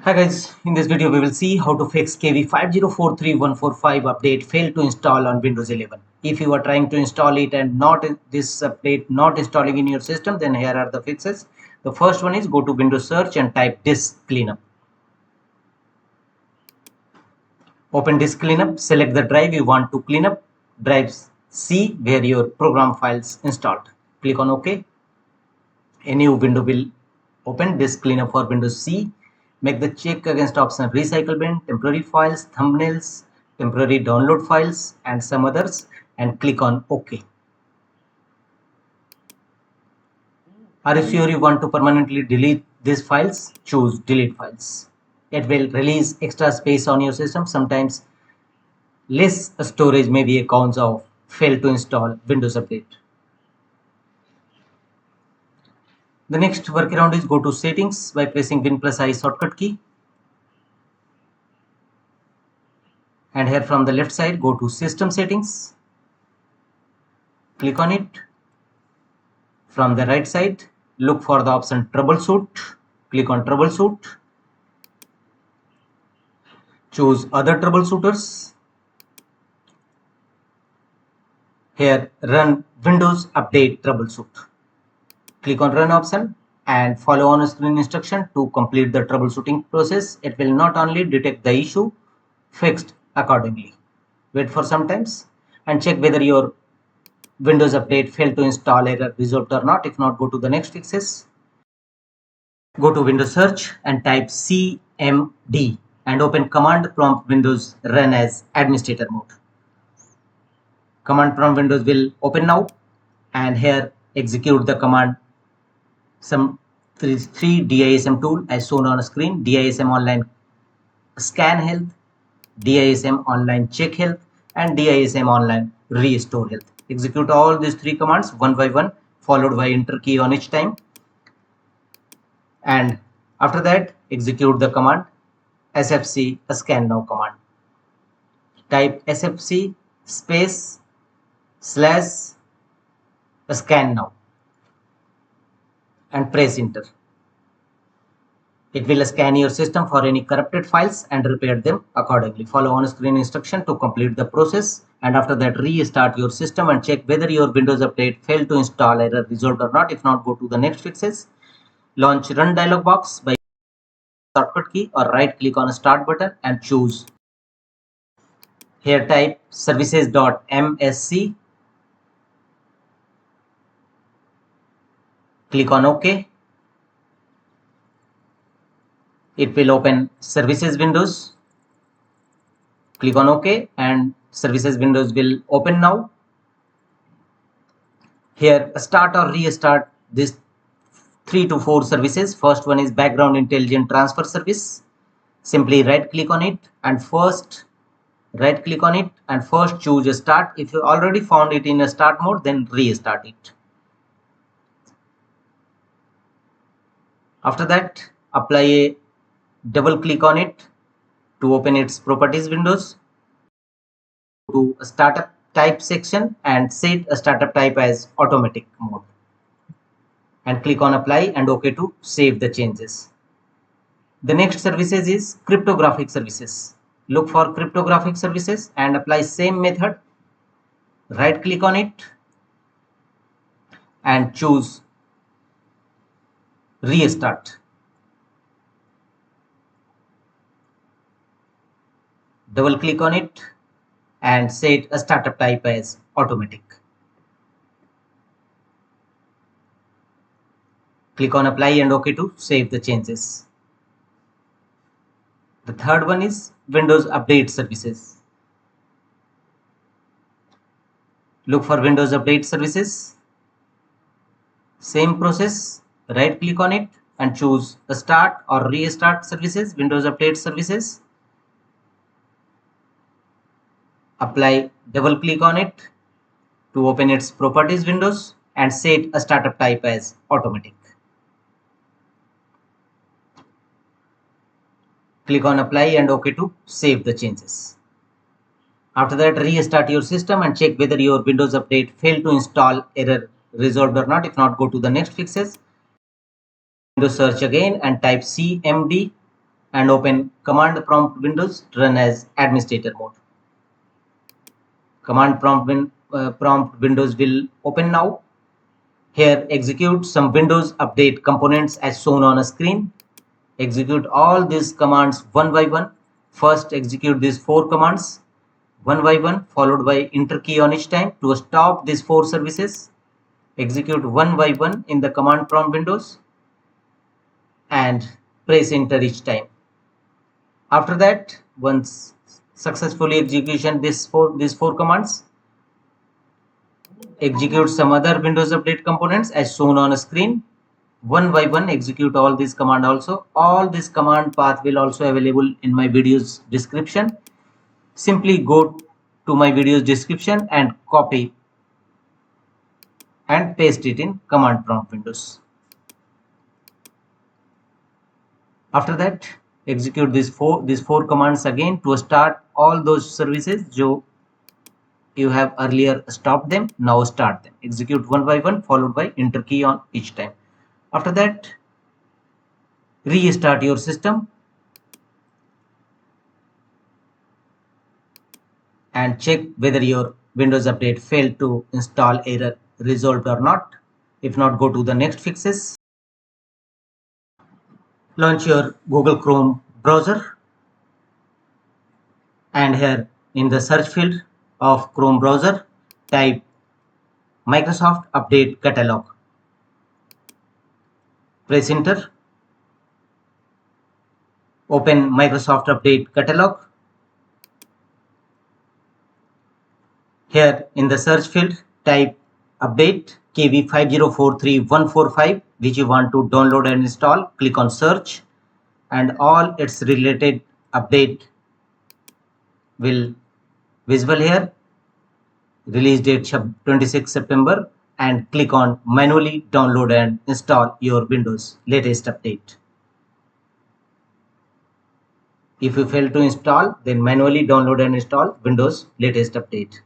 Hi guys, in this video we will see how to fix KB5043145 update failed to install on Windows 11. If you are trying to install it and this update not installing in your system, then here are the fixes. The first one is go to Windows search and type disk cleanup. Open disk cleanup, select the drive you want to clean up, drive C where your program files installed. Click on OK. A new window will open. Disk cleanup for Windows C. Make the check against option recycle bin, temporary files, thumbnails, temporary download files and some others, and click on OK. Are you sure you want to permanently delete these files? Choose delete files. It will release extra space on your system. Sometimes less storage may be a cause of fail to install Windows update. The next workaround is go to settings by pressing Win+I shortcut key. And here from the left side, go to system settings. Click on it. From the right side, look for the option troubleshoot. Click on troubleshoot. Choose other troubleshooters. Here run Windows update troubleshoot. Click on run option and follow on screen instruction to complete the troubleshooting process. It will not only detect the issue, fixed accordingly. Wait for some times and check whether your Windows update failed to install error resolved or not. If not, go to the next fixes. Go to Windows search and type cmd and open command prompt Windows run as administrator mode. Command prompt Windows will open now, and here execute the command some three DISM tool as shown on screen: DISM online scanhealth, DISM online checkhealth, and DISM online restorehealth. Execute all these three commands one by one, followed by enter key on each time. And after that, execute the command sfc scan now command. Type sfc space / scan now and press enter. It will scan your system for any corrupted files and repair them accordingly. Follow on screen instruction to complete the process, and after that restart your system and check whether your Windows update failed to install error resolved or not. If not, go to the next fixes. Launch run dialog box by shortcut key or right click on start button and choose. Here type services.msc. Click on OK. It will open services windows. Click on OK and services windows will open now. Here start or restart this 3 to 4 services. First one is background intelligent transfer service. Simply right click on it and first choose a start. If you already found it in a start mode, then restart it. After that, apply a double click on it to open its properties windows. To a startup type section and set a startup type as automatic mode and click on apply and OK to save the changes. The next services is cryptographic services. Look for cryptographic services and apply same method. Right click on it and choose restart. Double click on it and set a startup type as automatic. Click on apply and OK to save the changes. The third one is Windows update services. Look for Windows update services. Same process, right click on it and choose a start or restart services, Windows update services. Apply, double click on it to open its properties windows and set a startup type as automatic. Click on apply and OK to save the changes. After that, restart your system and check whether your Windows update failed to install error resolved or not. If not, go to the next fixes. Windows search again and type cmd and open command prompt windows, run as administrator mode. Command prompt windows will open now. Here execute some Windows update components as shown on a screen. Execute all these commands one by one. First execute these 4 commands one by one, followed by enter key on each time to stop these 4 services. Execute one by one in the command prompt windows and press enter each time. After that, once successfully execution these four commands, execute some other Windows update components as shown on a screen. One by one execute all these command also. All this command path will also available in my video's description. Simply go to my video's description and copy and paste it in command prompt windows. After that, execute these four commands again to start all those services जो you have earlier stopped them. Now start them. Execute one by one, followed by enter key on each time. After that, restart your system and check whether your Windows update failed to install error resolved or not. If not, go to the next fixes. Launch your Google Chrome browser and here in the search field of Chrome browser, type Microsoft Update Catalog. Press enter. Open Microsoft Update Catalog. Here in the search field, type update KB5043145, which you want to download and install. Click on search and all its related update will visible here. Release date 26 September and click on manually download and install your Windows latest update. If you fail to install, then manually download and install Windows latest update.